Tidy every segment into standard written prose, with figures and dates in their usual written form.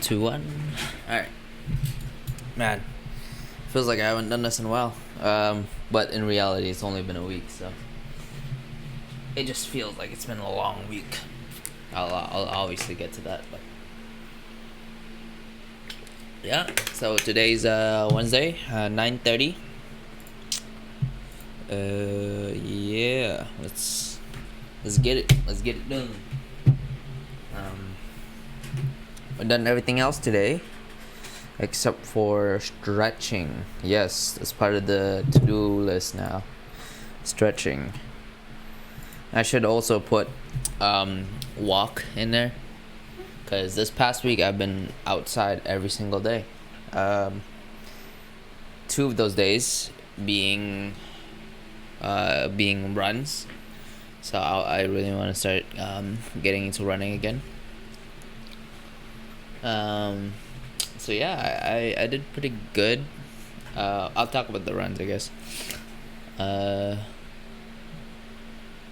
2, 1. Alright. Man, feels like I haven't done this in a while. But in reality, it's only been a week, so it just feels like it's been a long week. I'll obviously get to that, but yeah. So today's Wednesday, 9:30. Yeah. Let's get it. Let's get it done. I've done everything else today except for stretching. Yes, that's part of the to-do list now. Stretching. I should also put walk in there, because this past week I've been outside every single day. 2 of those days being runs. So I really want to start getting into running again. So yeah, I did pretty good. I'll talk about the runs, I guess.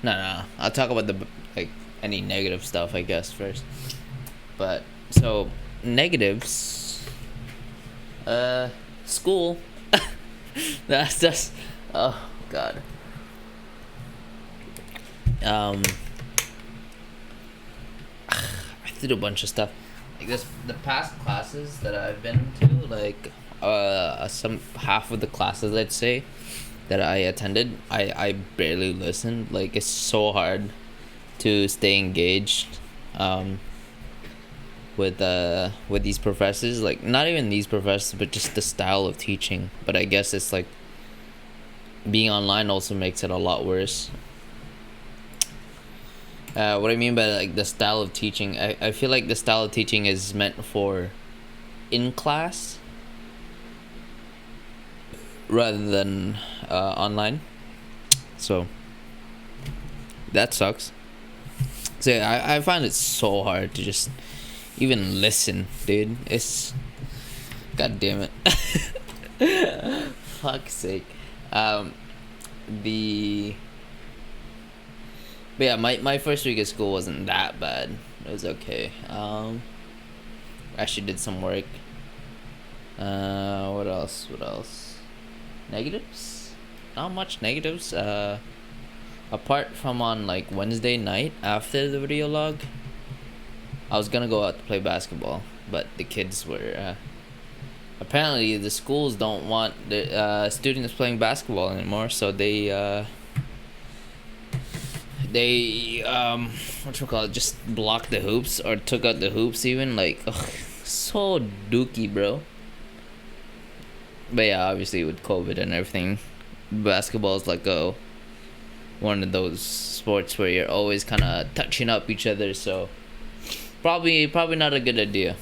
No, I'll talk about any negative stuff, I guess, first. But so negatives. School. that's oh god. I did a bunch of stuff. Like the past classes that I've been to, like some half of the classes, I'd say, that I attended, I barely listened. Like, it's so hard to stay engaged with these professors. Like, not even these professors, but just the style of teaching. But I guess it's like being online also makes it a lot worse. What I mean by like the style of teaching, I feel like the style of teaching is meant for in class rather than online. So that sucks. So yeah, I find it so hard to just even listen, dude. It's god damn it. Fuck's sake. But yeah, my first week of school wasn't that bad. It was okay. Actually did some work. What else? Negatives? Not much negatives. Apart from on like Wednesday night after the video log, I was gonna go out to play basketball, but the kids were apparently the schools don't want the students playing basketball anymore, so they just blocked the hoops or took out the hoops even. Like, ugh, so dookie, bro. But yeah, obviously with COVID and everything, basketball is like one of those sports where you're always kind of touching up each other, so probably not a good idea,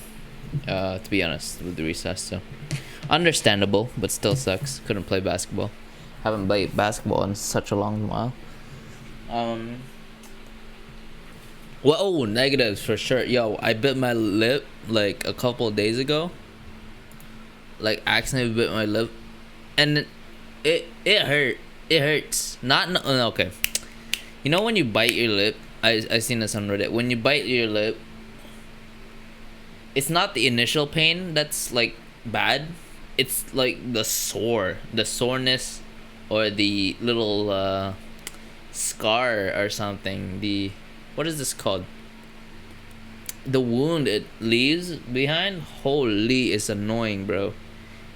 to be honest, with the recess. So understandable, but still sucks. Couldn't play basketball. Haven't played basketball in such a long while. Well, negatives for sure. Yo, I bit my lip like a couple of days ago. Like, accidentally bit my lip, and it hurt. It hurts. Not no, okay. You know when you bite your lip? I seen this on Reddit. When you bite your lip, it's not the initial pain that's like bad. It's like the soreness, or the little scar or something. What is this called? The wound it leaves behind. Holy, it's annoying, bro.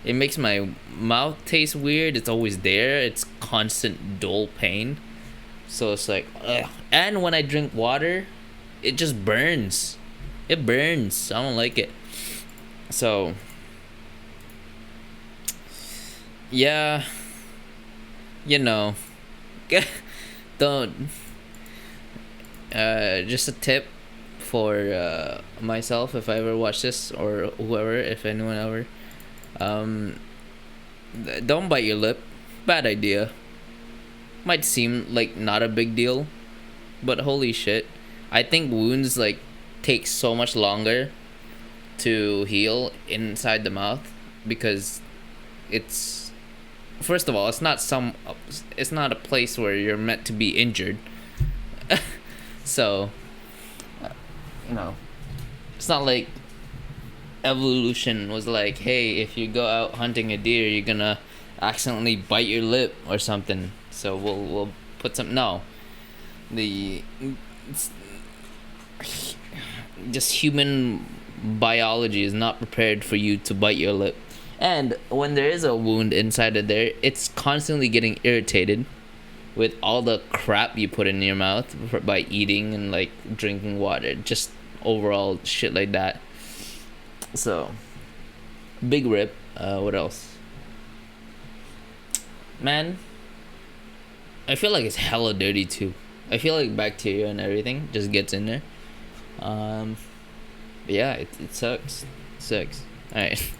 It makes my mouth taste weird. It's always there. It's constant dull pain. So it's like, ugh. And when I drink water, it just burns. It burns. I don't like it. So yeah, you know, don't. Just a tip for myself, if I ever watch this, or whoever, if anyone ever, don't bite your lip. Bad idea. Might seem like not a big deal, but holy shit, I think wounds like take so much longer to heal inside the mouth, because it's, first of all, it's not a place where you're meant to be injured. So, it's not like evolution was like, hey, if you go out hunting a deer, you're gonna accidentally bite your lip or something. So we'll put some. No, the it's, just human biology is not prepared for you to bite your lip. And when there is a wound inside of there, it's constantly getting irritated with all the crap you put in your mouth by eating and like drinking water, just overall shit like that. So, big rip. What else? Man, I feel like it's hella dirty too. I feel like bacteria and everything just gets in there. Um, but yeah, it sucks. It sucks. All right.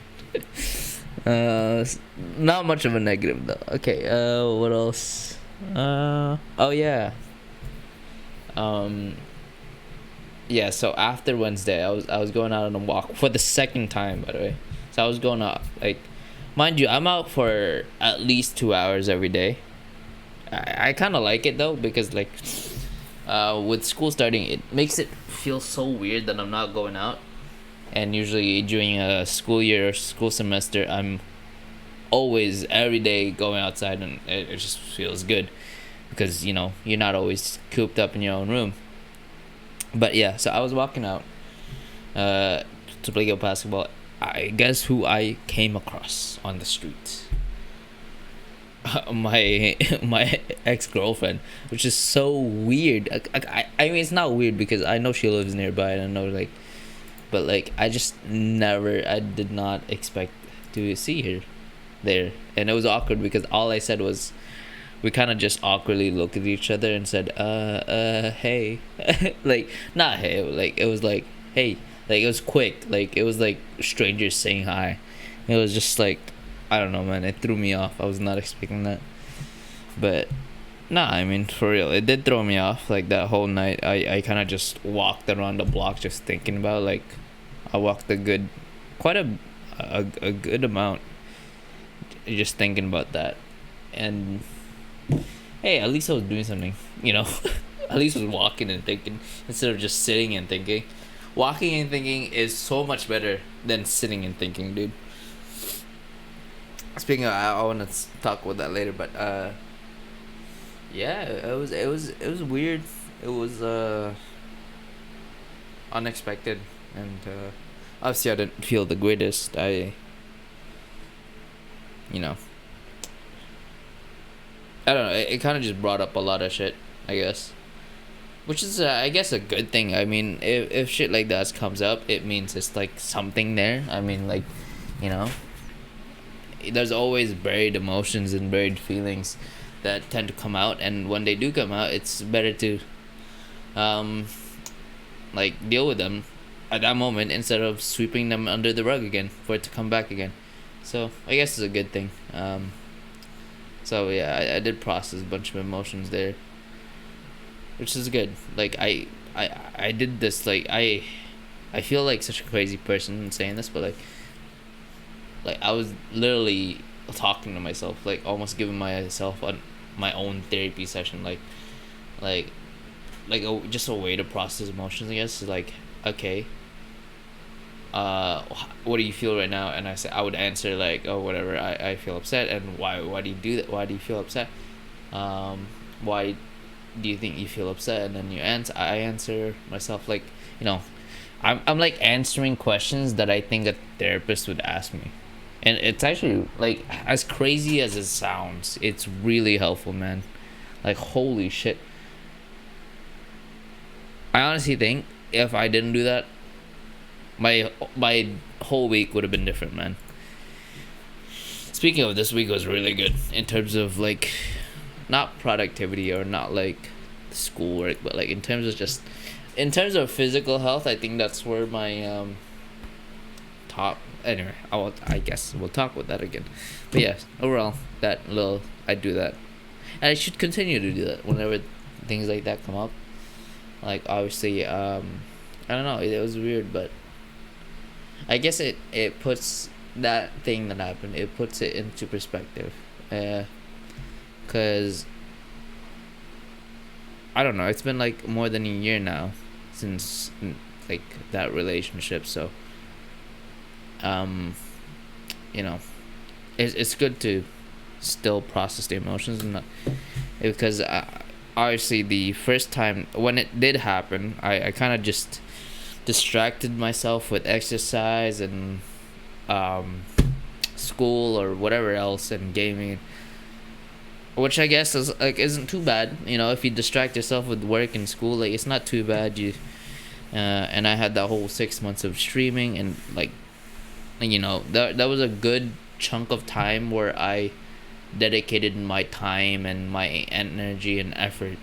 Not much of a negative though. Okay. What else? Oh yeah. Um, yeah. So after Wednesday, I was going out on a walk for the second time, by the way. So I was going out, like, mind you, I'm out for at least 2 hours every day. I kind of like it though because like, with school starting, it makes it feel so weird that I'm not going out. And usually during a school year or school semester, I'm always every day going outside, and it just feels good because you're not always cooped up in your own room. But yeah, so I was walking out to play basketball. I guess who I came across on the street. My ex-girlfriend, which is so weird. I mean, it's not weird because I know she lives nearby, and I know, like, but like I did not expect to see her there, and it was awkward because all I said was, we kind of just awkwardly looked at each other and said, hey, like, not hey, like, it was like, hey, like, it was quick, like, it was like strangers saying hi. It was just like, I don't know, man, it threw me off. I was not expecting that, but nah, I mean, for real, it did throw me off. Like, that whole night, I kind of just walked around the block just thinking about, like, I walked quite a good amount, just thinking about that. And hey, at least I was doing something, at least I was walking and thinking instead of just sitting and thinking. Walking and thinking is so much better than sitting and thinking, dude. Speaking of, I want to talk about that later, but yeah, it was weird. It was unexpected, and obviously I didn't feel the greatest. You know, I don't know. It kind of just brought up a lot of shit, I guess, which is I guess a good thing. I mean, if shit like that comes up, it means it's like something there. I mean, like, you know, there's always buried emotions and buried feelings that tend to come out, and when they do come out, it's better to um like deal with them at that moment instead of sweeping them under the rug again for it to come back again. So I guess it's a good thing. So yeah, I did process a bunch of emotions there, which is good. Like, I did this, like, I feel like such a crazy person saying this, but like I was literally talking to myself, like almost giving myself my own therapy session, like just a way to process emotions, I guess. Like, okay, what do you feel right now? And I would answer like, oh, whatever, I feel upset. And why do you do that? Why do you feel upset? Why do you think you feel upset? And then I answer myself, like, I'm like answering questions that I think a therapist would ask me. And it's actually, like, as crazy as it sounds, it's really helpful, man. Like, holy shit. I honestly think if I didn't do that, my whole week would have been different, man. Speaking of, this week was really good in terms of, like, not productivity or not like schoolwork, but like in terms of physical health. I think that's where my top. Anyway, I guess we'll talk about that again. But yeah, overall, I do that, and I should continue to do that whenever things like that come up. Like, obviously, I don't know. It was weird, but I guess it puts that thing that happened. It puts it into perspective. Cause I don't know. It's been like more than a year now since, like, that relationship. So um you know, it's good to still process the emotions, and not, because obviously the first time when it did happen, I kind of just distracted myself with exercise and um school or whatever else, and gaming, which I guess is like isn't too bad. You know, if you distract yourself with work and school, like it's not too bad. You and I had that whole 6 months of streaming, and like, you know, that was a good chunk of time where I dedicated my time and my energy and effort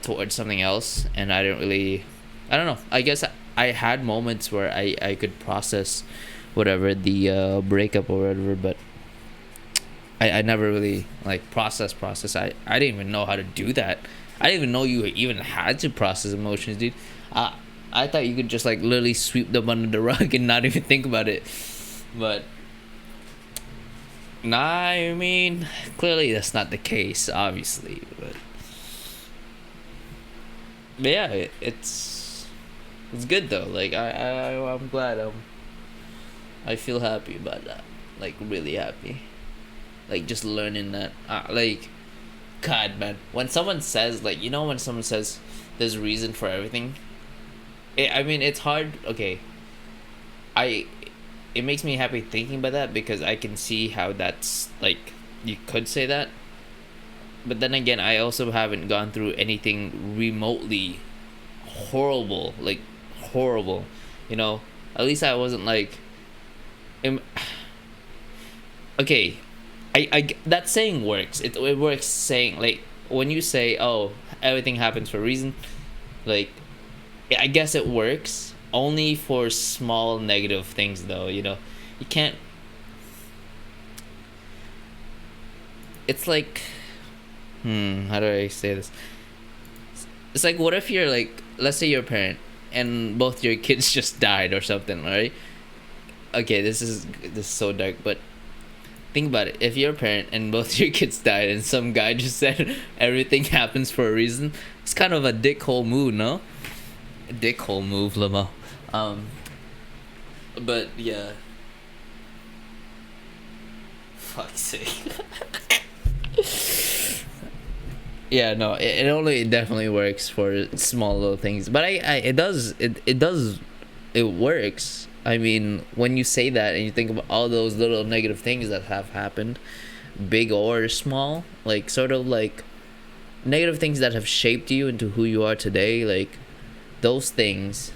towards something else, and I didn't really, I don't know. I guess I had moments where I could process whatever the breakup or whatever, but I never really like process. I didn't even know how to do that. I didn't even know you even had to process emotions, dude. I thought you could just like literally sweep them under the rug and not even think about it. But nah, I mean, clearly that's not the case, obviously. But yeah, it's good though. Like I'm glad. I feel happy about that. Like really happy. Like just learning that. Like, God, man. When someone says, like, you know, when someone says there's a reason for everything. I mean, it's hard. Okay, I. It makes me happy thinking about that, because I can see how that's like you could say that. But then again, I also haven't gone through anything remotely horrible, like horrible. You know, at least I wasn't like. Okay, that saying works. It works saying, like, when you say, oh, everything happens for a reason, like, I guess it works only for small negative things though, you know. You can't, it's like, how do I say this? It's like, what if you're like, let's say you're a parent and both your kids just died or something, right? Okay, this is so dark, but think about it. If you're a parent and both your kids died and some guy just said everything happens for a reason, it's kind of a dickhole move, no? A dickhole move, Lamo. But yeah. Fuck's sake. Yeah, no, it only definitely works for small little things, but it works. I mean, when you say that and you think about all those little negative things that have happened, big or small, like sort of like negative things that have shaped you into who you are today, like those things,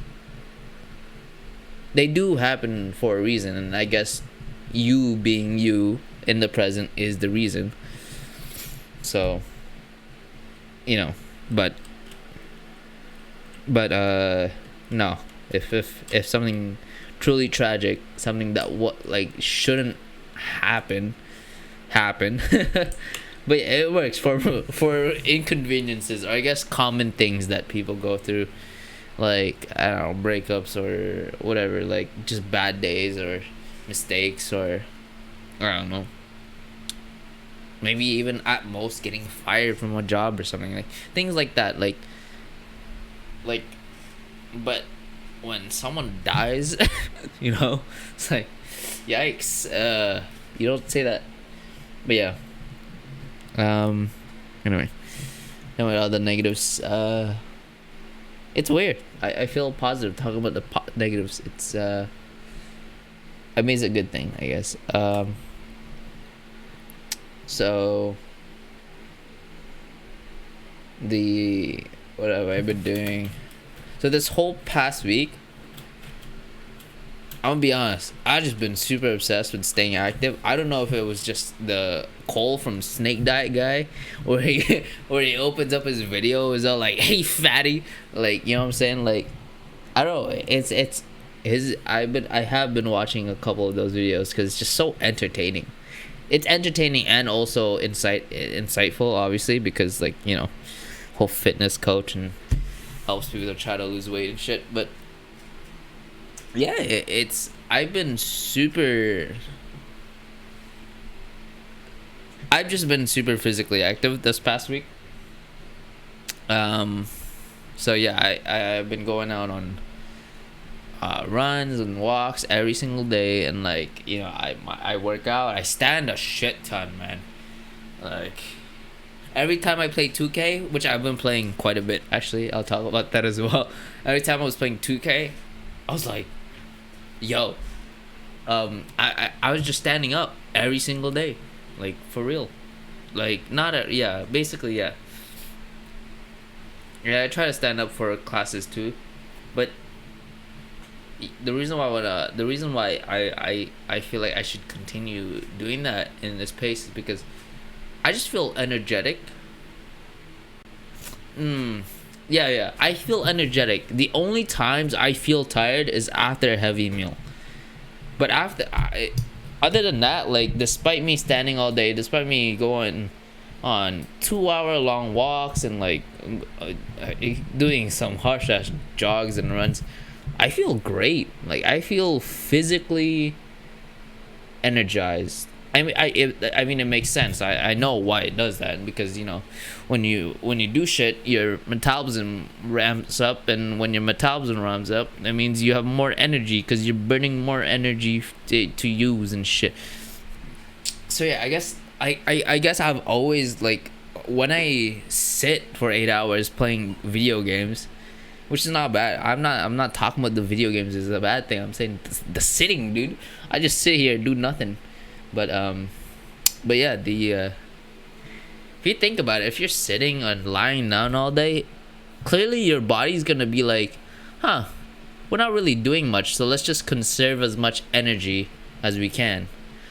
they do happen for a reason, and I guess you being you in the present is the reason. So, you know, but no, if something truly tragic, something that what like shouldn't happen. But it works for inconveniences, or I guess common things that people go through, like, I don't know, breakups or whatever, like just bad days or mistakes, or I don't know, maybe even at most getting fired from a job or something, like things like that, like but when someone dies, you know, it's like, yikes. You don't say that. But yeah, anyway, all the negatives, it's weird. I feel positive talking about the negatives. It's I mean, it's a good thing, I guess. So what have I been doing? So this whole past week, I'm gonna be honest, I just been super obsessed with staying active. I don't know if it was just the Cole from Snake Diet guy, where he where he opens up his video, is all like, "Hey fatty," like, you know what I'm saying? Like, I don't know. It's his. I have been watching a couple of those videos because it's just so entertaining. It's entertaining and also insightful, obviously, because, like, you know, whole fitness coach and helps people to try to lose weight and shit. But yeah, it's I've just been super physically active this past week. So yeah, I've been going out on runs and walks every single day, and like I work out. I stand a shit ton, man. Like every time I play 2K, which I've been playing quite a bit actually, I'll talk about that as well. Every time I was playing 2K, I was like, yo, I was just standing up every single day, like for real, like not a yeah, basically yeah. Yeah, I try to stand up for classes too, but the reason why I feel like I should continue doing that in this pace is because I just feel energetic. Yeah, I feel energetic. The only times I feel tired is after a heavy meal. But other than that, like despite me standing all day, despite me going on 2 hour long walks and like doing some harsh ass jogs and runs, I feel great. Like I feel physically energized. I mean, it makes sense. I know why it does that, because when you do shit, your metabolism ramps up, and when your metabolism ramps up, that means you have more energy because you're burning more energy to use and shit. So yeah, I guess I've always like when I sit for 8 hours playing video games, which is not bad. I'm not talking about the video games is a bad thing. I'm saying the sitting, dude. I just sit here do nothing. But yeah, if you think about it, if you're sitting and lying down all day, clearly your body's gonna be like, huh, we're not really doing much, so let's just conserve as much energy as we can.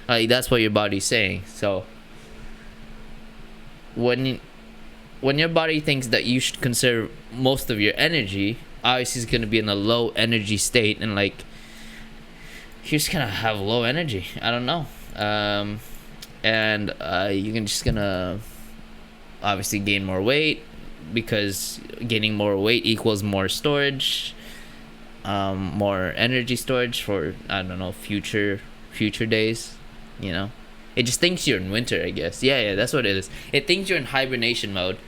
Like that's what your body's saying. So when your body thinks that you should conserve most of your energy, obviously it's gonna be in a low energy state, and like you're just gonna have low energy. I don't know. And you're just gonna obviously gain more weight, because gaining more weight equals more storage, more energy storage for, I don't know, future days. It just thinks you're in winter, I guess. Yeah, that's what it is. It thinks you're in hibernation mode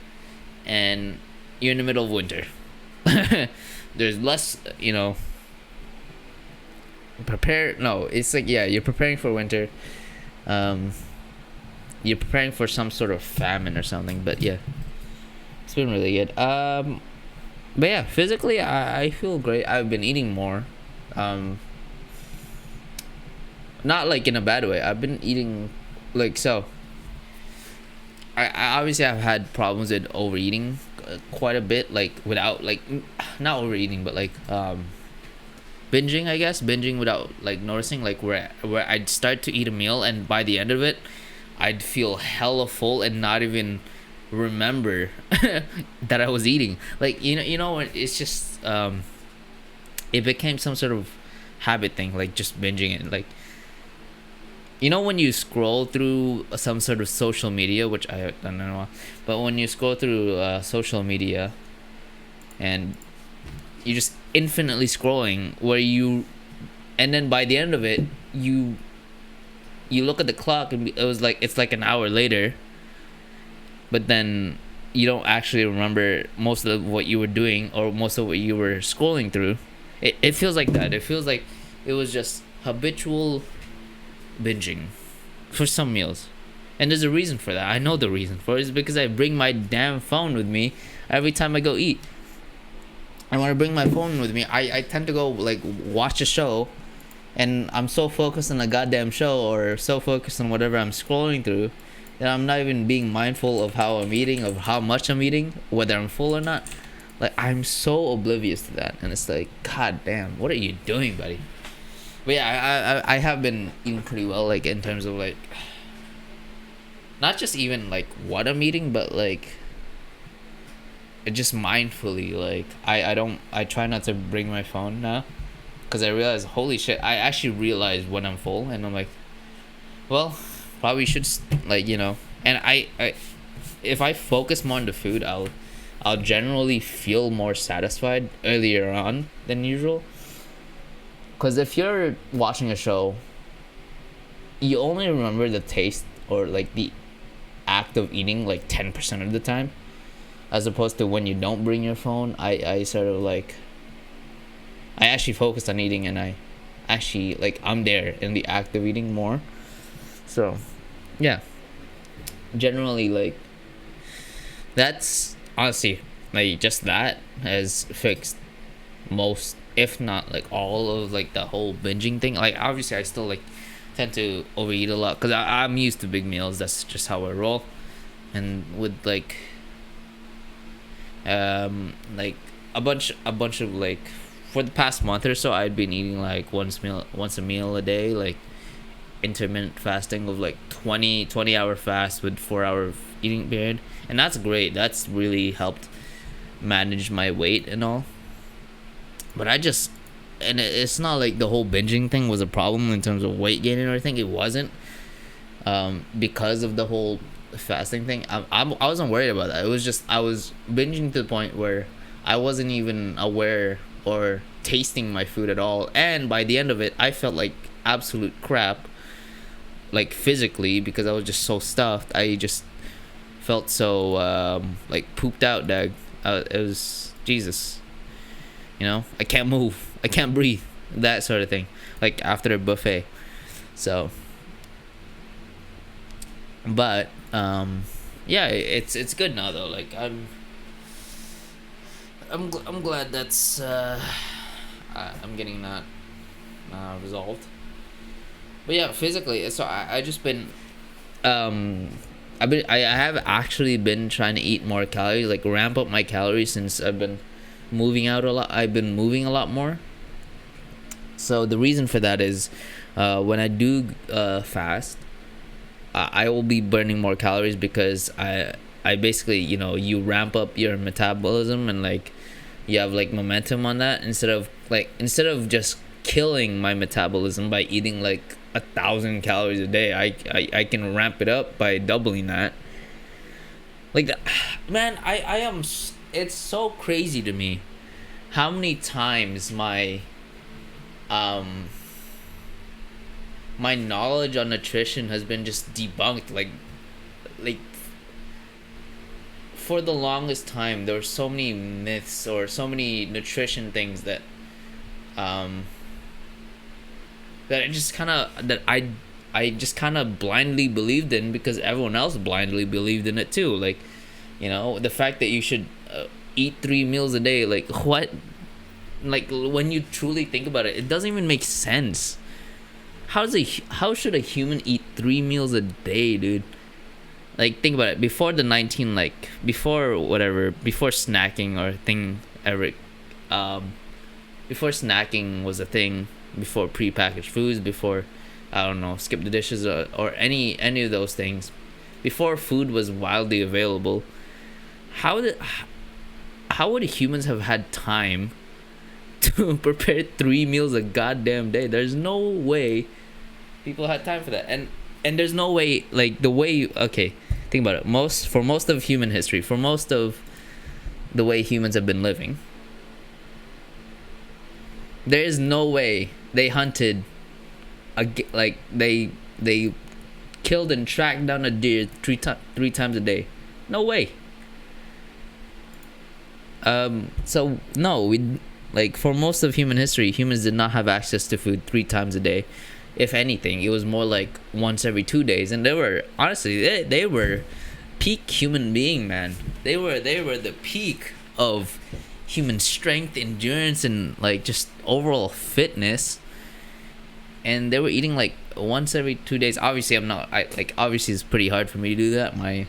and you're in the middle of winter. There's less, prepare. No, it's like, yeah, you're preparing for winter. You're preparing for some sort of famine or something. But yeah, it's been really good. But yeah, physically I feel great. I've been eating more. Not like in a bad way. I've been eating like so. I obviously have had problems with overeating quite a bit, like without like not overeating, but like binging, I guess, binging without like noticing, like where I'd start to eat a meal and by the end of it I'd feel hella full and not even remember that I was eating. Like it's just it became some sort of habit thing, like just binging it. Like when you scroll through some sort of social media, which I don't know, but when you scroll through social media and you just infinitely scrolling, and then by the end of it you look at the clock and it's like an hour later, but then you don't actually remember most of what you were doing or most of what you were scrolling through. It feels like that. It feels like it was just habitual binging for some meals, and there's a reason for that. I know the reason for it is because I bring my damn phone with me every time I go eat. And when I bring my phone with me, I tend to go like watch a show, and I'm so focused on the goddamn show or so focused on whatever I'm scrolling through that I'm not even being mindful of how I'm eating, of how much I'm eating, whether I'm full or not. Like I'm so oblivious to that, and it's like, god damn, what are you doing, buddy? But yeah, I have been eating pretty well, like in terms of like not just even like what I'm eating, but like just mindfully. Like I try not to bring my phone now, because I realize, holy shit, I actually realize when I'm full, and I'm like, well, probably should like and I if I focus more on the food, I'll generally feel more satisfied earlier on than usual. Because if you're watching a show, you only remember the taste or like the act of eating like 10% of the time, as opposed to when you don't bring your phone. I sort of like I actually focused on eating, and I actually like I'm there in the act of eating more. So yeah, generally like that's honestly like just that has fixed most, if not like all of like the whole binging thing. Like obviously I still like tend to overeat a lot because I'm used to big meals. That's just how I roll. And with like a bunch of like for the past month or so I'd been eating like once a meal a day, like intermittent fasting of like 20 hour fast with 4 hour eating period. And that's great. That's really helped manage my weight and all. But I just, and it's not like the whole binging thing was a problem in terms of weight gain or anything. It wasn't, because of the whole fasting thing. I wasn't worried about that. It was just I was binging to the point where I wasn't even aware or tasting my food at all. And by the end of it, I felt like absolute crap, like physically, because I was just so stuffed. I just felt so like pooped out, Dag. It was Jesus. I can't move. I can't breathe. That sort of thing. Like after a buffet. So, but yeah, it's good now though. Like I'm glad that's I'm getting that resolved. But yeah, physically, so I just been um I have actually been trying to eat more calories, like ramp up my calories since I've been moving out a lot. I've been moving a lot more. So the reason for that is, when I do fast, I will be burning more calories because I basically you ramp up your metabolism and like you have like momentum on that instead of just killing my metabolism by eating like 1,000 calories a day. I can ramp it up by doubling that. Like that, man. I am. It's so crazy to me how many times um my knowledge on nutrition has been just debunked. Like for the longest time there were so many myths or so many nutrition things that um that I just kind of that I just kind of blindly believed in because everyone else blindly believed in it too. Like, the fact that you should eat 3 meals a day, like what? Like when you truly think about it, it doesn't even make sense. How should a human eat 3 meals a day, dude? Like think about it. Before the 19, like before whatever, before snacking or thing ever, before snacking was a thing, before prepackaged foods, before I don't know, skip the dishes or any of those things, before food was widely available, how did how would humans have had time to prepare 3 meals a goddamn day? There's no way people had time for that. And there's no way, like the way okay, think about it. Most of human history, for most of the way humans have been living, there is no way they hunted like they killed and tracked down a deer three times a day. No way. So no, we like for most of human history, humans did not have access to food 3 times a day. If anything, it was more like once every 2 days, and they were honestly they were peak human being, man. They were the peak of human strength, endurance, and like just overall fitness. And they were eating like once every 2 days. Obviously, obviously it's pretty hard for me to do that. My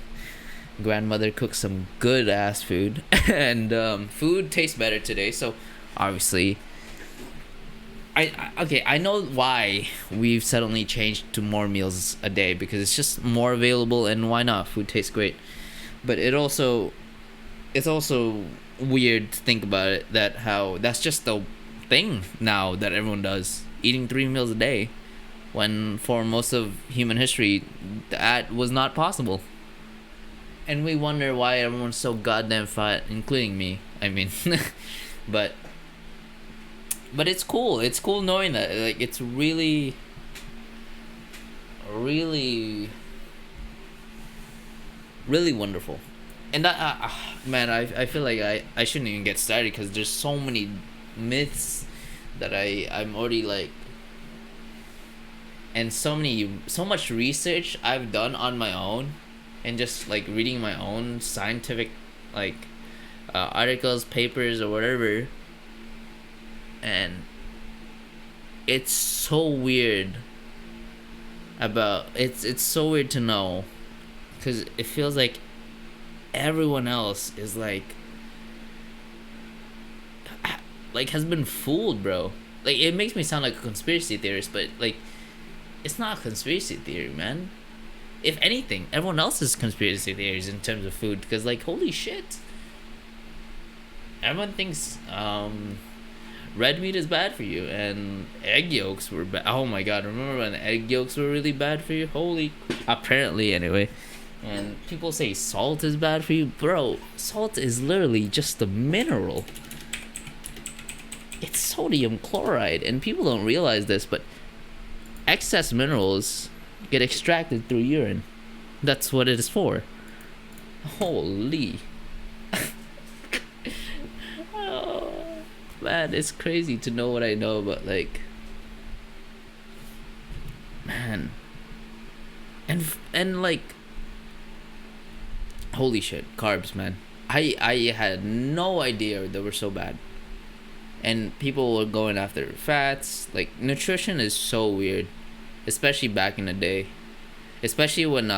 grandmother cooks some good ass food, and food tastes better today. So obviously, I know why we've suddenly changed to more meals a day, because it's just more available, and why not? Food tastes great. But it's also weird to think about it, that how that's just the thing now that everyone does, eating 3 meals a day, when for most of human history that was not possible. And we wonder why everyone's so goddamn fat, including me. I mean, but it's cool. It's cool knowing that. Like it's really, really, really wonderful. And that, man, I feel like I shouldn't even get started because there's so many myths, that I'm already like, and so much research I've done on my own, and just like reading my own scientific like articles, papers, or whatever, and it's so weird about it's so weird to know, because it feels like everyone else is like has been fooled, bro. Like, it makes me sound like a conspiracy theorist, but like, it's not a conspiracy theory, man. If anything, everyone else's conspiracy theories in terms of food, because like, holy shit, everyone thinks red meat is bad for you, and egg yolks were bad. Oh my god, remember when egg yolks were really bad for you? Holy, apparently anyway. And people say salt is bad for you, bro. Salt is literally just a mineral. It's sodium chloride, and people don't realize this, but excess minerals get extracted through urine. That's what it is for. Holy. Oh, man, it's crazy to know what I know, but like, man, and like, holy shit, carbs, man. I had no idea they were so bad. And people were going after fats. Like, nutrition is so weird, especially back in the day, especially when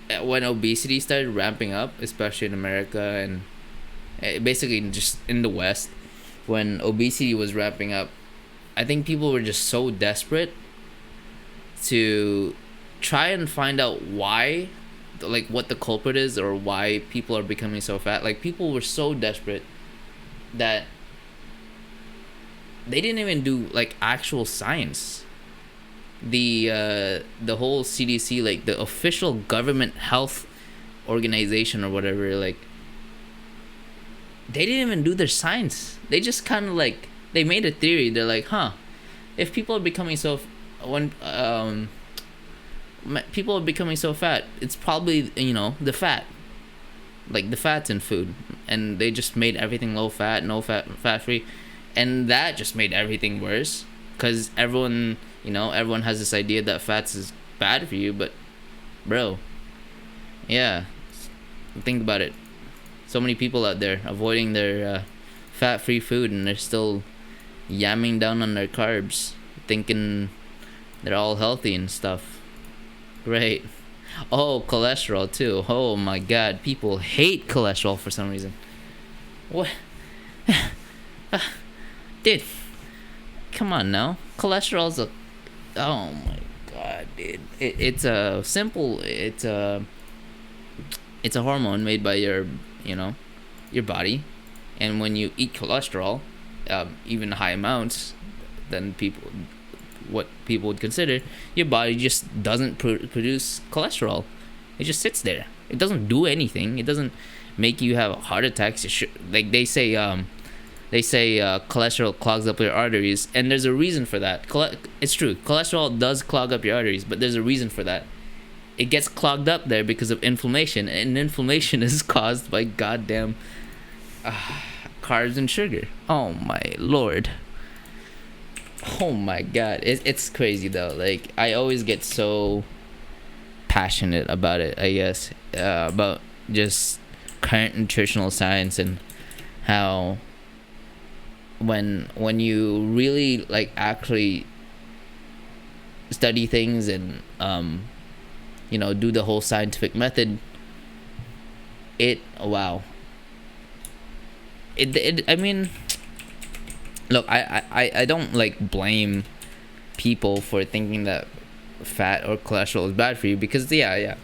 obesity started ramping up, especially in America, and basically just in the West. When obesity was ramping up, I think people were just so desperate to try and find out why, like, what the culprit is, or why people are becoming so fat. Like, people were so desperate that they didn't even do like actual science. The whole CDC, like the official government health organization or whatever, like, they didn't even do their science. They just kind of like, they made a theory. They're like, huh, if people are becoming so when people are becoming so fat, it's probably, the fat, like the fats in food. And they just made everything low fat, no fat free, and that just made everything worse, because everyone has this idea that fats is bad for you. But bro, yeah, think about it. So many people out there avoiding their fat free food, and they're still yamming down on their carbs, thinking they're all healthy and stuff. Great. Oh, cholesterol too. Oh my god, people hate cholesterol for some reason. What? Dude, come on now. Cholesterol's a... Oh my god, dude. It's a simple... It's a hormone made by your body. And when you eat cholesterol, even high amounts, then what people would consider, your body just doesn't produce cholesterol. It just sits there. It doesn't do anything. It doesn't make you have heart attacks. Like they say cholesterol clogs up your arteries, and there's a reason for that. It's true. Cholesterol does clog up your arteries, but there's a reason for that. It gets clogged up there because of inflammation, and inflammation is caused by goddamn carbs and sugar. Oh my lord. Oh my god, it's crazy though. Like, I always get so passionate about it, I guess, about just current nutritional science, and how when you really like actually study things, and do the whole scientific method, wow. I mean, look, I don't like blame people for thinking that fat or cholesterol is bad for you, because yeah,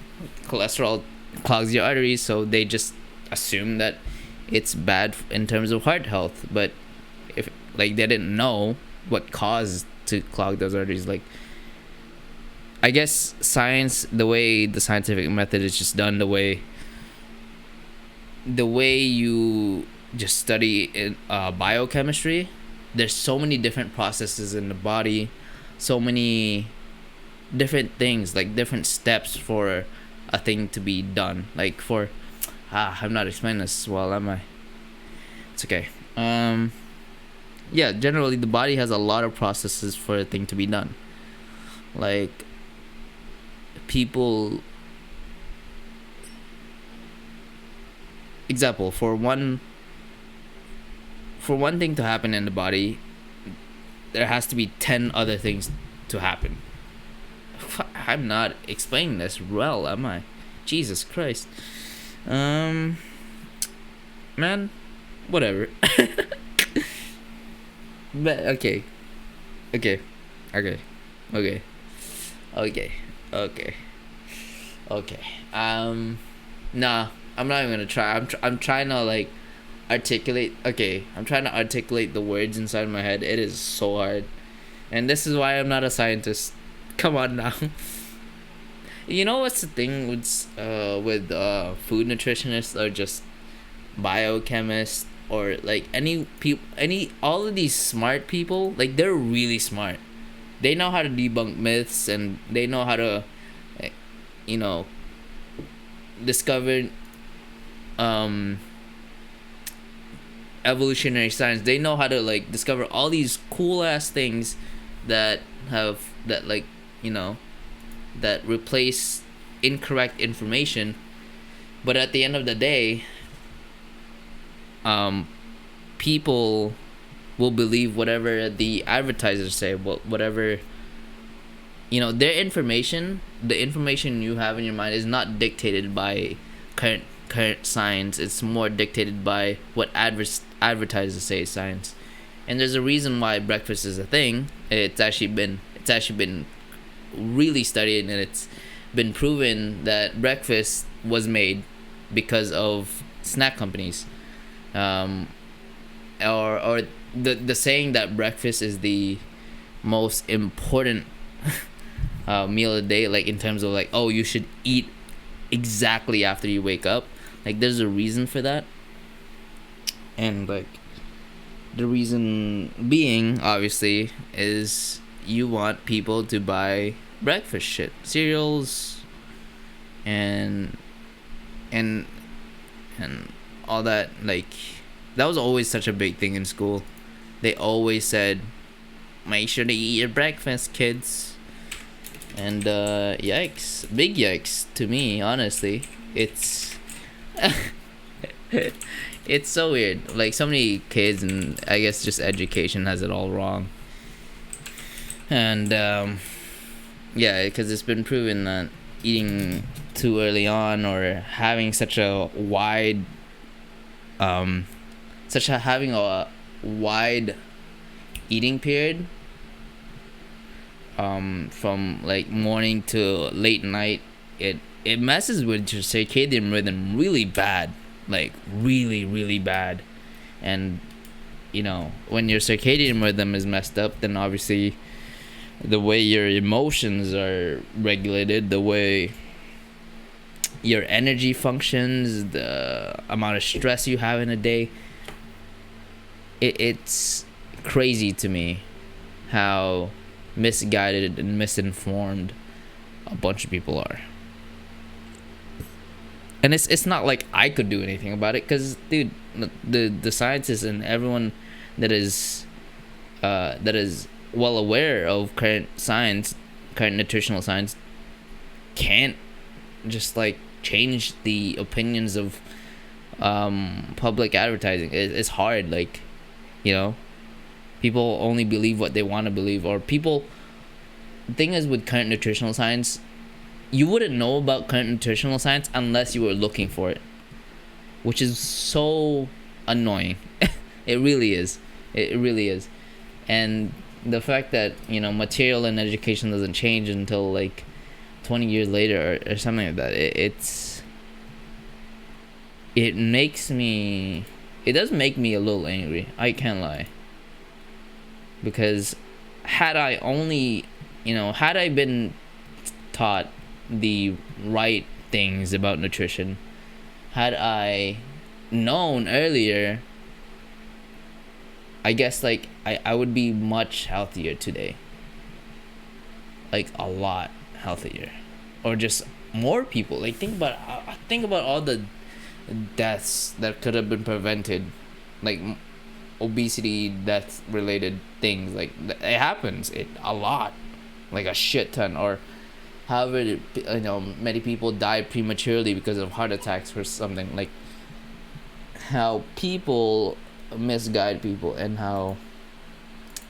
cholesterol clogs your arteries, so they just assume that it's bad in terms of heart health. But if like they didn't know what caused to clog those arteries, like, I guess science, the way the scientific method is just done, the way you just study in biochemistry, there's so many different processes in the body, so many different things, like different steps for a thing to be done. Like I'm not explaining this well, am I? It's okay. yeah, generally the body has a lot of processes for a thing to be done. Like people, example, for one thing to happen in the body, there has to be 10 other things to happen. I'm not explaining this well, am I? Jesus Christ. Um, Man, whatever. But okay, okay, okay, okay, okay, okay, okay. Nah, I'm not even gonna try. I'm trying to like articulate. Okay, I'm trying to articulate the words inside my head. It is so hard, and this is why I'm not a scientist. Come on now. You know what's the thing with food nutritionists or just biochemists or like any people, any all of these smart people, like they're really smart. They know how to debunk myths and they know how to, eh, you know, discover um evolutionary science. They know how to like discover all these cool ass things that have that like you know that replace incorrect information. But at the end of the day, um, people will believe whatever the advertisers say. Whatever their information, the information you have in your mind is not dictated by current science. It's more dictated by what advertisers say is science. And there's a reason why breakfast is a thing. It's actually been really studied, and it's been proven that breakfast was made because of snack companies, or the saying that breakfast is the most important meal of the day, like in terms of like, oh, you should eat exactly after you wake up. Like there's a reason for that, and like the reason being obviously is you want people to buy breakfast shit, cereals, and and and all that. Like that was always such a big thing in school. They always said, make sure to eat your breakfast, kids. And yikes, big yikes to me, honestly. It's it's so weird. Like so many kids, and I guess just education has it all wrong. And yeah, because it's been proven that eating too early on, or having such a wide having a wide eating period, from like morning to late night, it messes with your circadian rhythm really bad, like really really bad. And when your circadian rhythm is messed up, then obviously the way your emotions are regulated, the way your energy functions, the amount of stress you have in a day, it's crazy to me how misguided and misinformed a bunch of people are. And it's not like I could do anything about it, because dude, the scientists and everyone that is well aware of current science, current nutritional science, can't just like change the opinions of public advertising. It's hard. Like people only believe what they want to believe, or people. The thing is, with current nutritional science, you wouldn't know about current nutritional science unless you were looking for it, which is so annoying. It really is. It really is. And the fact that material and education doesn't change until like 20 years later, or something like that, it does make me a little angry, I can't lie. Because had I been taught the right things about nutrition, had I known earlier, I guess like I would be much healthier today. Like a lot healthier. Or just more people. Like think about all the deaths that could have been prevented. Like obesity, death related things. Like it happens it a lot, like a shit ton. Or however, many people die prematurely because of heart attacks or something. Like how people misguide people, and how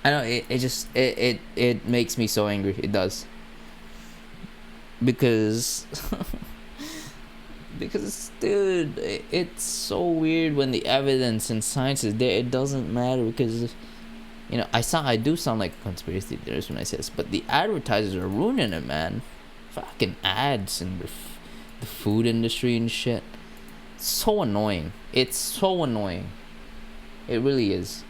I don't know, it just it makes me so angry. It does. Because because dude, it's so weird when the evidence and science is there. It doesn't matter because I do sound like a conspiracy theorist when I say this, but the advertisers are ruining it, man. Fucking ads and the food industry and shit. It's so annoying. It's so annoying. It really is.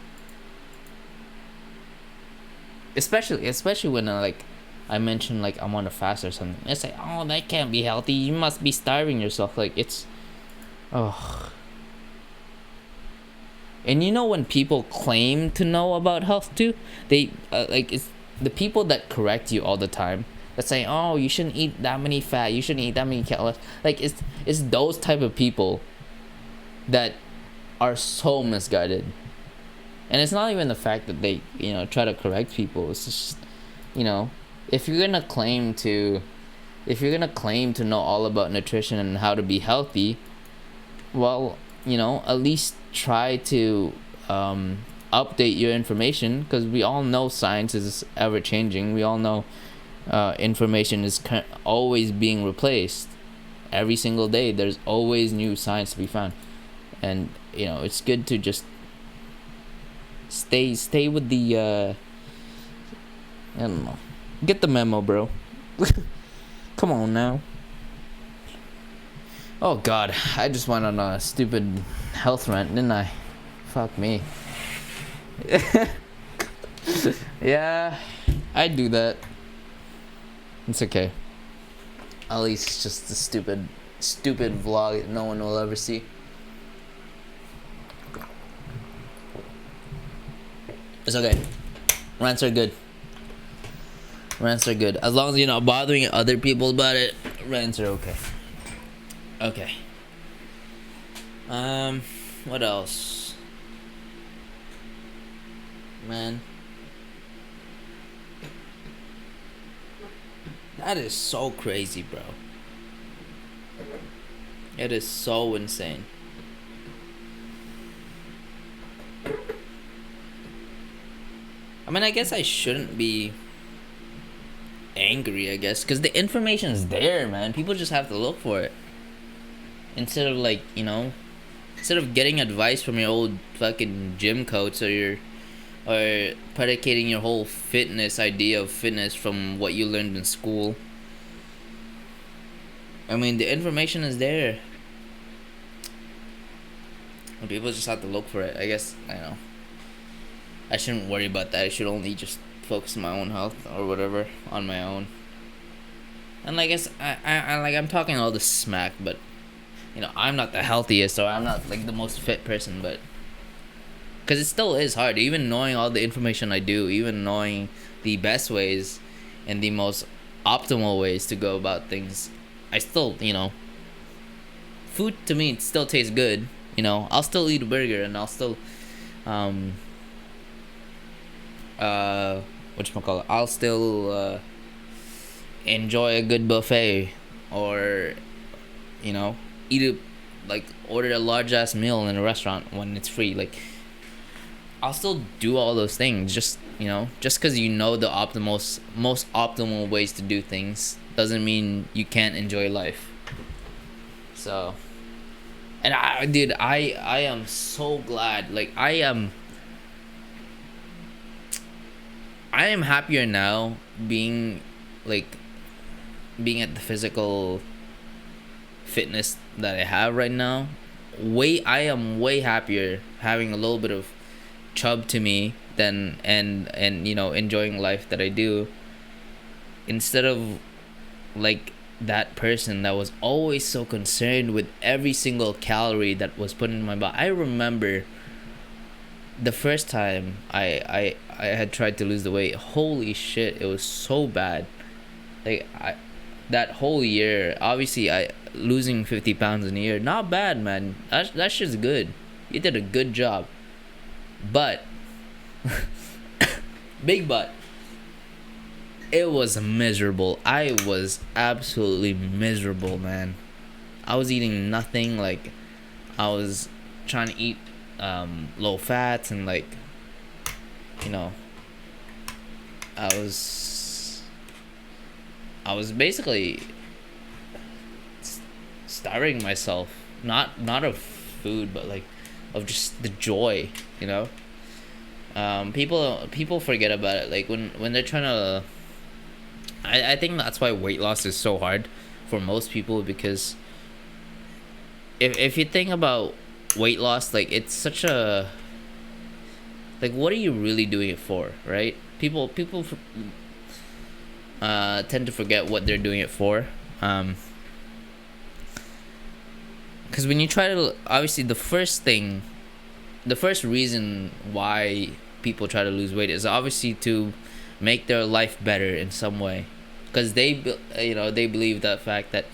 Especially when I mention like I'm on a fast or something. It's like, oh, that can't be healthy. You must be starving yourself. Like it's, oh. And when people claim to know about health too, they it's the people that correct you all the time. That say, oh, you shouldn't eat that many fat. You shouldn't eat that many calories. Like it's those type of people that are so misguided. And it's not even the fact that they try to correct people. It's just if you're gonna claim to know all about nutrition and how to be healthy, well, at least try to update your information, because we all know science is ever changing. We all know information is always being replaced. Every single day there's always new science to be found, and it's good to just stay with the I don't know. Get the memo, bro. Come on now. Oh god, I just went on a stupid health rant, didn't I? Fuck me. Yeah, I do that. It's okay. At least it's just a stupid vlog that no one will ever see. It's okay. Rants are good. Rants are good. As long as you're not bothering other people about it, rants are okay. Okay. What else? Man. That is so crazy, bro. It is so insane. I mean, I guess I shouldn't be angry, I guess, because the information is there, man. People just have to look for it. Instead of instead of getting advice from your old fucking gym coach, or predicating your whole idea of fitness from what you learned in school. I mean, the information is there. And people just have to look for it. I guess, I shouldn't worry about that. I should only just focus on my own health or whatever on my own. And I guess I'm talking all this smack, but I'm not the healthiest, or I'm not like the most fit person, but because it still is hard, even knowing all the information I do, even knowing the best ways and the most optimal ways to go about things, I still, food to me it still tastes good. I'll still eat a burger, and I'll still whatchamacallit, I'll still enjoy a good buffet, or order a large ass meal in a restaurant when it's free. Like, I'll still do all those things. Just because the most optimal ways to do things doesn't mean you can't enjoy life. So, and I am so glad. Like, I am happier now being at the physical fitness that I have right now. I am way happier having a little bit of chub to me than and enjoying life that I do, instead of that person that was always so concerned with every single calorie that was put in my body. I remember the first time I had tried to lose the weight. Holy shit, it was so bad. That whole year, obviously, losing 50 pounds in a year, not bad, man. That shit's good. You did a good job. But big but, it was miserable. I was absolutely miserable, man. I was eating nothing. Like, I was trying to eat low fats and, like, you know, I was basically starving myself. Not of food, but like of just the joy, you know. People forget about it. Like when they're trying to. I think that's why weight loss is so hard for most people, because if you think about weight loss, like, it's such a, like, what are you really doing it for, right? People tend to forget what they're doing it for. Because when you try to, obviously, the first reason why people try to lose weight is obviously to make their life better in some way, because they believe that fact that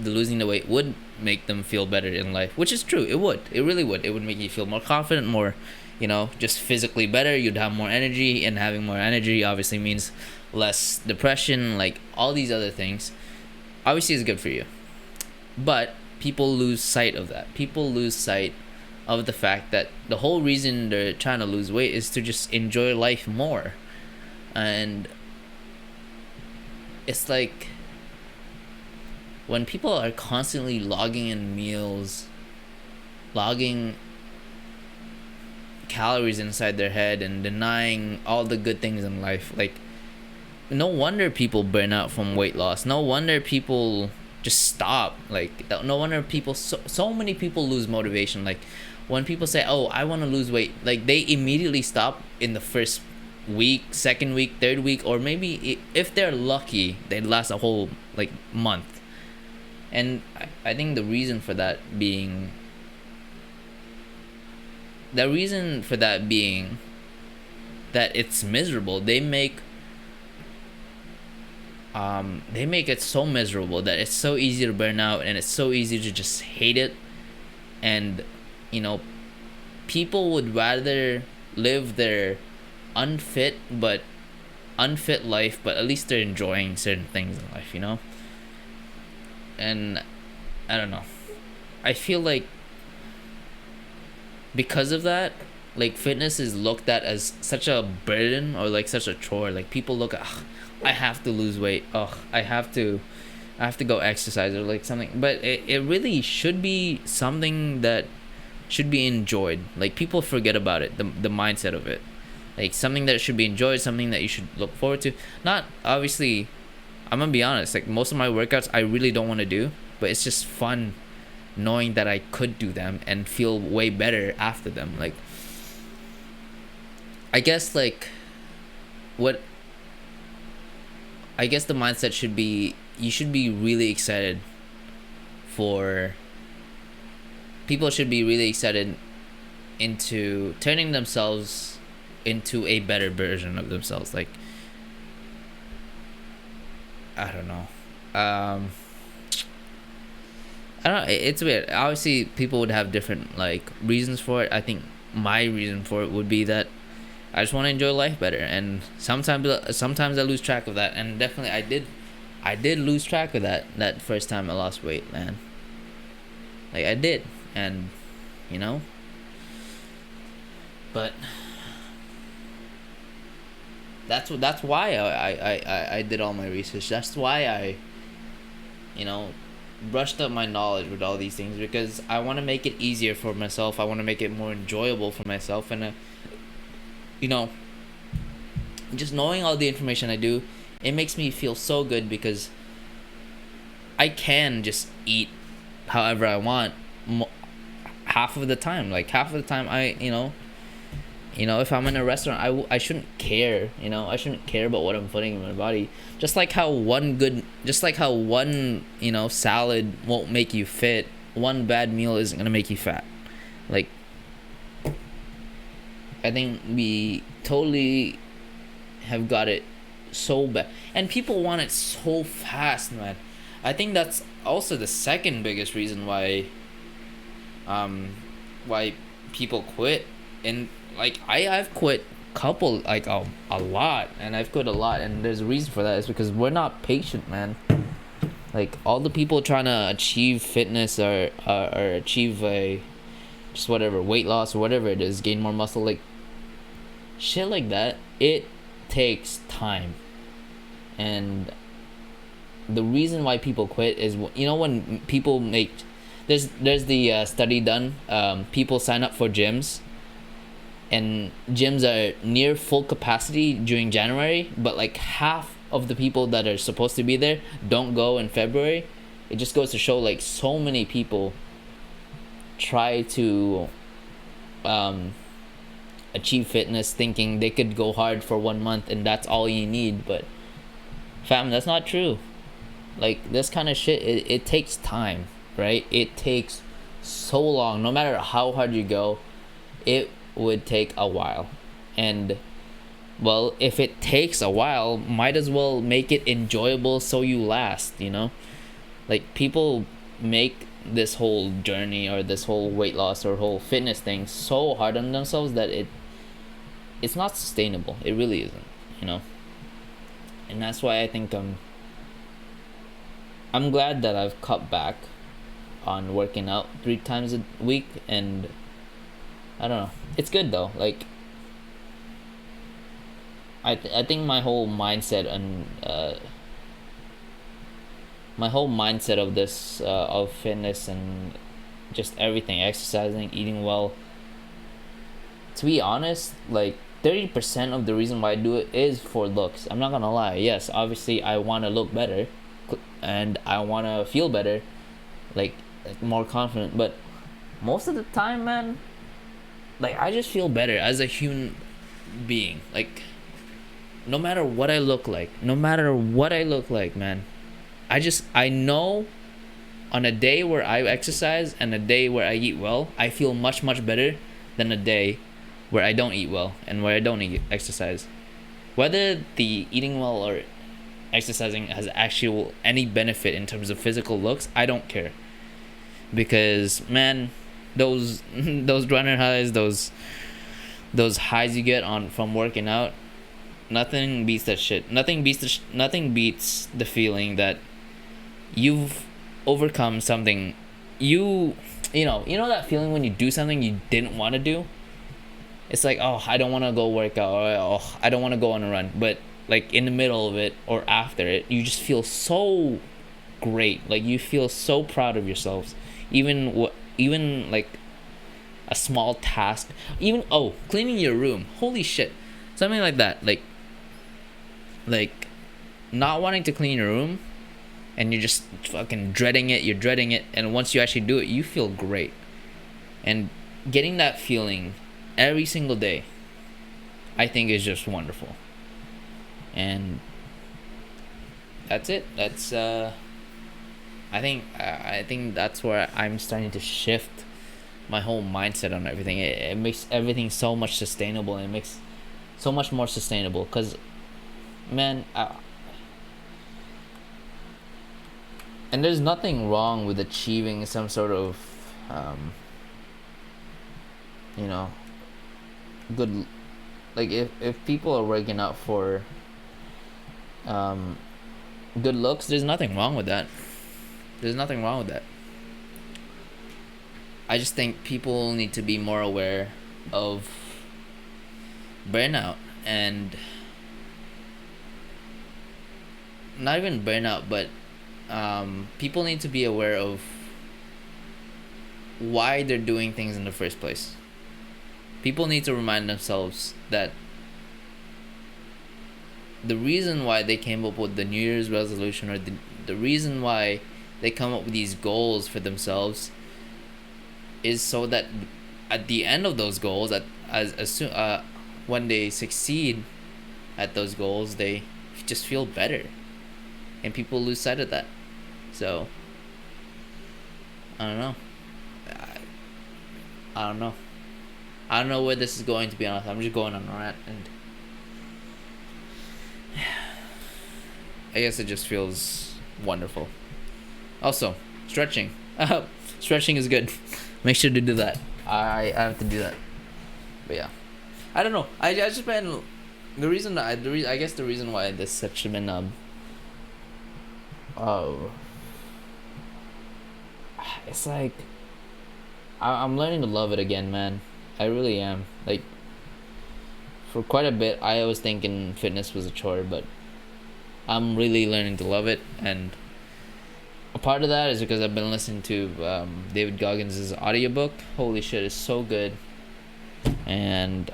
losing the weight would make them feel better in life, which is true. It really would. It would make you feel more confident, more, just physically better. You'd have more energy, and having more energy obviously means less depression, like all these other things. Obviously, it's good for you, but people lose sight of that. People lose sight of the fact that the whole reason they're trying to lose weight is to just enjoy life more. And it's like, when people are constantly logging in meals, logging calories inside their head, and denying all the good things in life, like, no wonder people burn out from weight loss. No wonder people just stop. Like, no wonder so many people lose motivation. Like, when people say, "Oh, I want to lose weight," like, they immediately stop in the first week, second week, third week, or maybe, if they're lucky, they last a whole, like, month. And I think the reason for that being that it's miserable. They make it so miserable that it's so easy to burn out, and it's so easy to just hate it. And, people would rather live their unfit life, but at least they're enjoying certain things in life. And I don't know. I feel like, because of that, like, fitness is looked at as such a burden, or like such a chore. Like, people look at, "Ugh, I have to lose weight. Oh, I have to go exercise," or like something. But it really should be something that should be enjoyed. Like, people forget about it, the mindset of it. Like, something that should be enjoyed, something that you should look forward to. Not, obviously, I'm gonna be honest, like, most of my workouts I really don't want to do, but it's just fun knowing that I could do them and feel way better after them. Like, I guess, like, what I guess the mindset should be, you should be really excited for people should be really excited into turning themselves into a better version of themselves. Like, I don't know. I don't know. It's weird. Obviously, people would have different, like, reasons for it. I think my reason for it would be that I just want to enjoy life better, and sometimes I lose track of that, and definitely I did lose track of that first time I lost weight, man. Like, I did, and but that's why I did all my research. That's why I brushed up my knowledge with all these things, because I want to make it easier for myself. I want to make it more enjoyable for myself, and just knowing all the information I do, it makes me feel so good, because I can just eat however I want half of the time. Like, half of the time, if I'm in a restaurant, I shouldn't care. I shouldn't care about what I'm putting in my body. Just like how one salad won't make you fit, one bad meal isn't gonna make you fat. Like, I think we totally have got it so bad, and people want it so fast, man. I think that's also the second biggest reason why people quit. And like I've quit couple like a lot, and I've quit a lot, and there's a reason for that. It's because we're not patient, man. Like all the people trying to achieve fitness or achieve a just whatever weight loss or whatever it is, gain more muscle, like shit like that, it takes time. And the reason why people quit is, you know, when people make there's the study done, people sign up for gyms, and gyms are near full capacity during January, but like half of the people that are supposed to be there don't go in February. It just goes to show, like, so many people try to achieve fitness thinking they could go hard for 1 month and that's all you need. But fam, that's not true. Like, this kind of shit, it takes time, right? It takes so long. No matter how hard you go, it would take a while. And well, if it takes a while, might as well make it enjoyable so you last, you know? Like, people make this whole journey or this whole weight loss or whole fitness thing so hard on themselves that it's not sustainable. It really isn't, you know? And that's why I think I'm glad that I've cut back on working out 3 times a week, and I don't know. It's good though. Like, I think my whole mindset and my whole mindset of this of fitness and just everything, exercising, eating well. To be honest, like 30% of the reason why I do it is for looks. I'm not gonna lie. Yes, obviously I want to look better, and I want to feel better, like more confident. But most of the time, man, like I just feel better as a human being. Like, no matter what I look like, man, I know on a day where I exercise and a day where I eat well, I feel much better than a day where I don't eat well and where I don't exercise. Whether the eating well or exercising has actual any benefit in terms of physical looks, I don't care. Because, man, those those runner highs, those highs you get on from working out, nothing beats that shit. Nothing beats the feeling that you've overcome something. You know that feeling when you do something you didn't want to do. It's like, oh, I don't want to go work out, or oh, I don't want to go on a run, but like in the middle of it or after it, you just feel so great. Like, you feel so proud of yourselves. Even like a small task, even cleaning your room, holy shit, something like that. Like not wanting to clean your room and you're just fucking dreading it, and once you actually do it, you feel great. And getting that feeling every single day, I think, is just wonderful. And that's it. That's I think that's where I'm starting to shift my whole mindset on everything. It makes everything so much sustainable, and it makes so much more sustainable. Because, man, and there's nothing wrong with achieving some sort of good, like, if people are working out for good looks, there's nothing wrong with that. I just think people need to be more aware of burnout, and not even burnout, but people need to be aware of why they're doing things in the first place. People need to remind themselves that the reason why they came up with the New Year's resolution, or the reason why they come up with these goals for themselves, is so that at the end of those goals, as soon when they succeed at those goals, they just feel better, and people lose sight of that. So I don't know. I don't know where this is going, to be honest. I'm just going on a rant, and I guess it just feels wonderful. Also, stretching. Stretching is good. Make sure to do that. I have to do that. But yeah. I don't know. I just been I guess the reason why this such been oh, it's like I'm learning to love it again, man. I really am. Like, for quite a bit, I was thinking fitness was a chore, but I'm really learning to love it, and a part of that is because I've been listening to David Goggins' audiobook. Holy shit, it's so good, and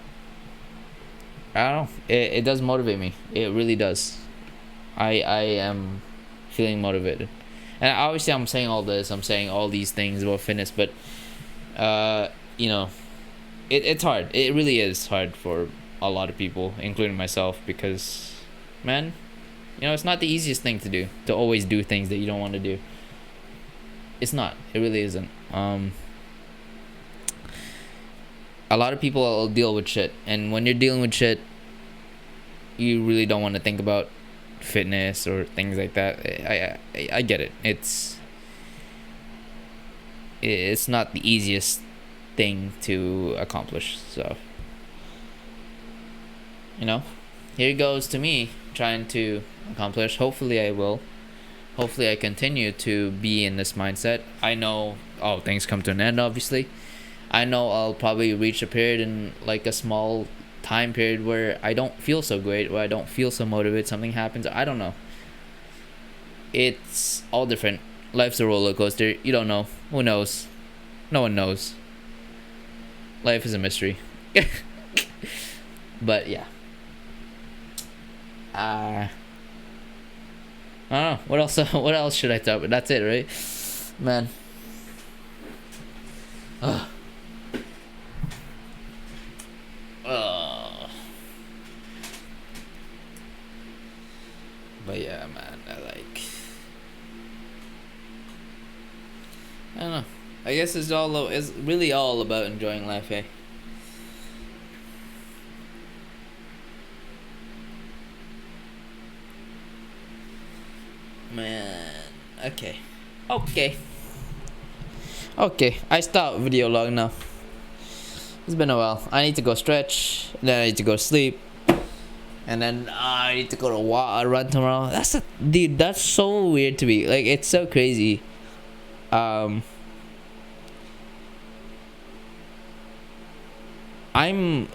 I don't know. It does motivate me. It really does. I am feeling motivated, and obviously I'm saying all this. I'm saying all these things about fitness, but you know, it's hard. It really is hard for a lot of people, including myself, because, man, you know, it's not the easiest thing to do, to always do things that you don't want to do. It's not. It really isn't. A lot of people will deal with shit, and when you're dealing with shit, you really don't want to think about fitness or things like that. I get it. It's not the easiest thing to accomplish. So, you know, here goes to me trying to accomplish. Hopefully I will. Hopefully I continue to be in this mindset. I know, oh, things come to an end, obviously. I know I'll probably reach a period in like a small time period where I don't feel so great, where I don't feel so motivated. Something happens. I don't know. It's all different. Life's a roller coaster. You don't know. Who knows? No one knows. Life is a mystery. But yeah. I don't know. What else? What else should I talk about? That's it, right? Man. Ugh. But yeah, man. I don't know. I guess it's really all about enjoying life, eh? Man. Okay. Okay. I stop video log now. It's been a while. I need to go stretch. Then I need to go sleep. And then I need to go to run tomorrow. Dude. That's so weird to me. Like, it's so crazy. I'm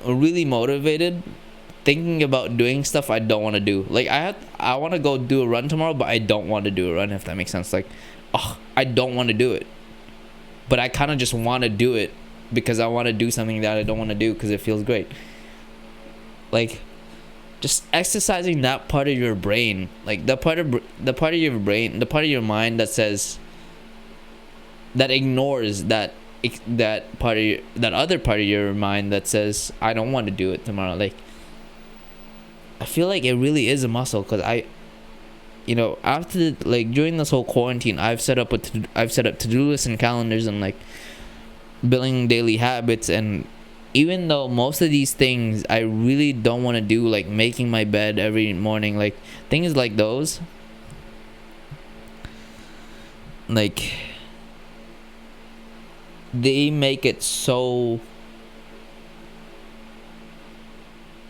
really motivated thinking about doing stuff I don't want to do. Like, I want to go do a run tomorrow, but I don't want to do a run, if that makes sense. Like, I don't want to do it, but I kind of just want to do it because I want to do something that I don't want to do because it feels great. Like, just exercising that part of your brain, like the part of your brain, the part of your mind that ignores that other part of your mind that says I don't want to do it tomorrow. Like, I feel like it really is a muscle, because after, like, during this whole quarantine, I've set up to-do lists and calendars and, like, building daily habits, and even though most of these things I really don't want to do, like making my bed every morning, like things like those, like, they make it so,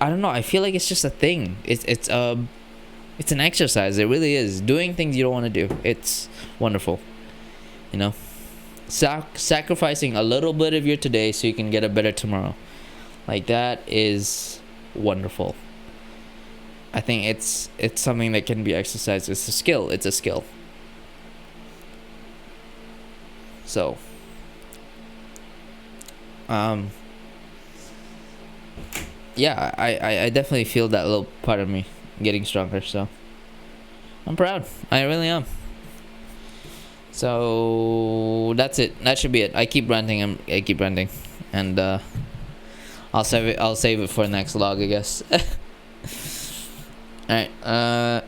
I don't know, I feel like it's just a thing. It's an exercise. It really is. Doing things you don't want to do. It's wonderful. Sacrificing a little bit of your today so you can get a better tomorrow. Like, that is wonderful. I think it's something that can be exercised. It's a skill. So, yeah, I definitely feel that little part of me getting stronger, so I'm proud. I really am. So that's it. That should be it. I keep ranting, and I'll save it for the next vlog, I guess. Alright,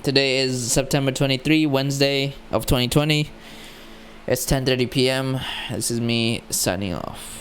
today is September 23, Wednesday of 2020. It's 10:30 p.m. This is me signing off.